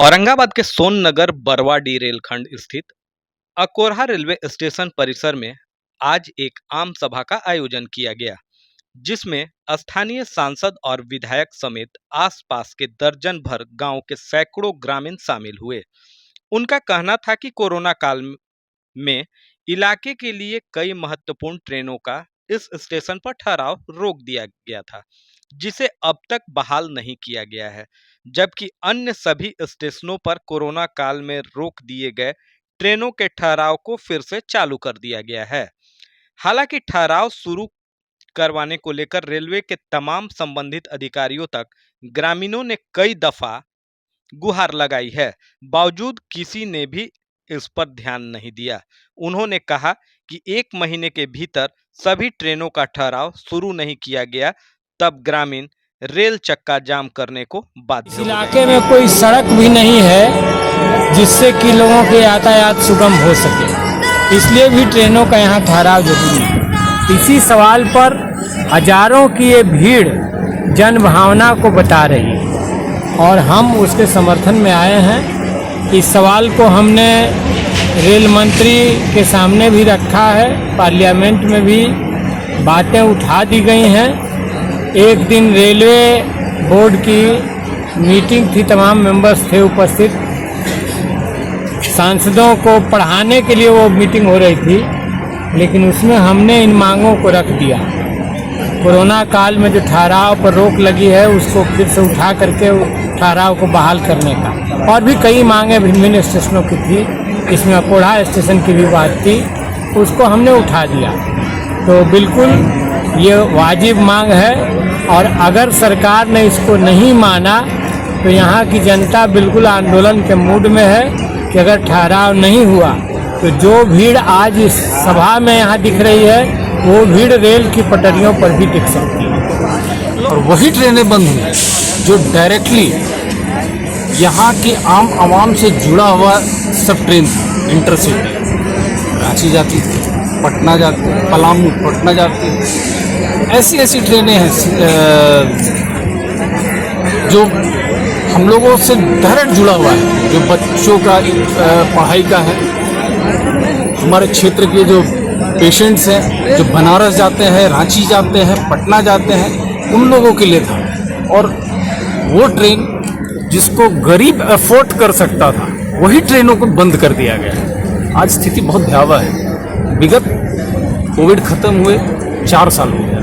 औरंगाबाद के सोननगर बरवाडीह रेलखंड स्थित अकोरहा रेलवे स्टेशन परिसर में आज एक आम सभा का आयोजन किया गया, जिसमें स्थानीय सांसद और विधायक समेत आसपास के दर्जन भर गांव के सैकड़ों ग्रामीण शामिल हुए। उनका कहना था कि कोरोना काल में इलाके के लिए कई महत्वपूर्ण ट्रेनों का इस स्टेशन पर ठहराव रोक दिया गया था, जिसे अब तक बहाल नहीं किया गया है, जबकि अन्य सभी स्टेशनों पर कोरोना काल में रोक दिए गए ट्रेनों के ठहराव को फिर से चालू कर दिया गया है। हालांकि ठहराव शुरू करवाने को लेकर रेलवे के तमाम संबंधित अधिकारियों तक ग्रामीणों ने कई दफा गुहार लगाई है, बावजूद किसी ने भी इस पर ध्यान नहीं दिया। उन्होंने कहा कि 1 महीने के भीतर सभी ट्रेनों का ठहराव शुरू नहीं किया गया, तब ग्रामीण रेल चक्का जाम करने को बाध्य इस इलाके में कोई सड़क भी नहीं है जिससे कि लोगों के यातायात सुगम हो सके, इसलिए भी ट्रेनों का यहाँ ठहराव जरूरी है। इसी सवाल पर हजारों की ये भीड़ जन भावना को बता रही है और हम उसके समर्थन में आए हैं। इस सवाल को हमने रेल मंत्री के सामने भी रखा है, पार्लियामेंट में भी बातें उठा दी गई हैं। एक दिन रेलवे बोर्ड की मीटिंग थी, तमाम मेंबर्स थे उपस्थित, सांसदों को पढ़ाने के लिए वो मीटिंग हो रही थी, लेकिन उसमें हमने इन मांगों को रख दिया। कोरोना काल में जो ठहराव पर रोक लगी है उसको फिर से उठा करके ठहराव को बहाल करने का, और भी कई मांगे विभिन्न स्टेशनों की थी, इसमें अकोढ़ा स्टेशन की भी बात थी, उसको हमने उठा दिया। तो बिल्कुल ये वाजिब मांग है, और अगर सरकार ने इसको नहीं माना तो यहाँ की जनता बिल्कुल आंदोलन के मूड में है कि अगर ठहराव नहीं हुआ तो जो भीड़ आज इस सभा में यहाँ दिख रही है वो भीड़ रेल की पटरियों पर भी दिख सकती है। और वही ट्रेनें बंद हुई जो डायरेक्टली यहाँ की आम आवाम से जुड़ा हुआ सब ट्रेन इंटरसिटी, रांची जाती थी, पटना जाती, पलामू पटना जाती, ऐसी ट्रेनें हैं जो हम लोगों से डायरेक्ट जुड़ा हुआ है, जो बच्चों का पढ़ाई का है। हमारे क्षेत्र के जो पेशेंट्स हैं जो बनारस जाते हैं, रांची जाते हैं, पटना जाते हैं, उन लोगों के लिए था। और वो ट्रेन जिसको गरीब अफोर्ड कर सकता था, वही ट्रेनों को बंद कर दिया गया। आज स्थिति बहुत भयावह है। विगत कोविड खत्म हुए 4 साल हो गया।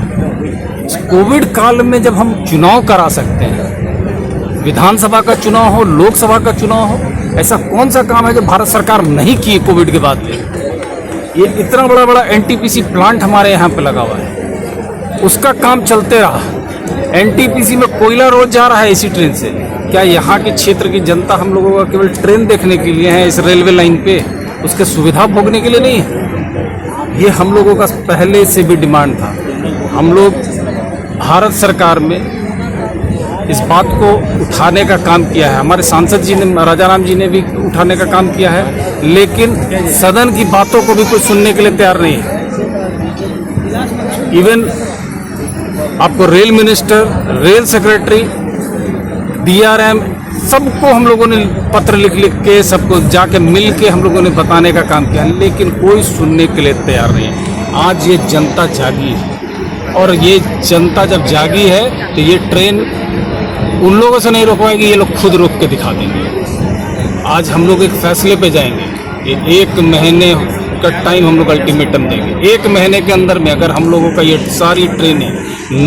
इस कोविड काल में जब हम चुनाव करा सकते हैं, विधानसभा का चुनाव हो, लोकसभा का चुनाव हो, ऐसा कौन सा काम है जो भारत सरकार नहीं की कोविड के बाद में? ये इतना बड़ा एनटीपीसी प्लांट हमारे यहाँ पे लगा हुआ है, उसका काम चलते रहा। एनटीपीसी में कोयला रोज जा रहा है इसी ट्रेन से। क्या यहाँ के क्षेत्र की जनता हम लोगों का केवल ट्रेन देखने के लिए है इस रेलवे लाइन पे, उसके सुविधा भोगने के लिए नहीं है? ये हम लोगों का पहले से भी डिमांड था। हम लोग भारत सरकार में इस बात को उठाने का काम किया है, हमारे सांसद जी ने, राजाराम जी ने भी उठाने का काम किया है, लेकिन सदन की बातों को भी कोई सुनने के लिए तैयार नहीं है। इवन आपको rail minister, rail secretary, DRM, सबको हम लोगों ने पत्र लिख के, सबको जाके मिल के हम लोगों ने बताने का काम किया, लेकिन कोई सुनने के लिए तैयार नहीं है। आज ये जनता जागी है, और ये जनता जब जागी है तो ये ट्रेन उन लोगों से नहीं रोक पाएगी, ये लोग खुद रोक के दिखा देंगे। आज हम लोग एक फैसले पे जाएंगे, 1 महीने का टाइम हम लोग अल्टीमेटम देंगे। 1 महीने के अंदर में अगर हम लोगों का ये सारी ट्रेनें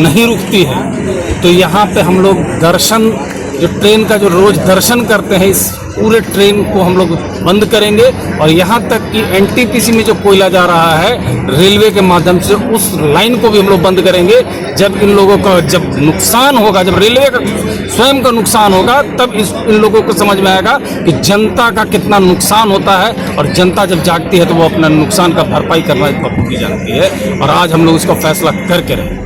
नहीं रुकती है तो यहाँ पे हम लोग दर्शन, जो ट्रेन का जो रोज दर्शन करते हैं, इस पूरे ट्रेन को हम लोग बंद करेंगे। और यहाँ तक कि एनटीपीसी में जो कोयला जा रहा है रेलवे के माध्यम से, उस लाइन को भी हम लोग बंद करेंगे। जब इन लोगों का जब नुकसान होगा, जब रेलवे का स्वयं का नुकसान होगा, तब इन लोगों को समझ में आएगा कि जनता का कितना नुकसान होता है। और जनता जब जागती है तो वो अपना नुकसान का भरपाई करना की जानती है, और आज हम लोग इसका फैसला करके रहे।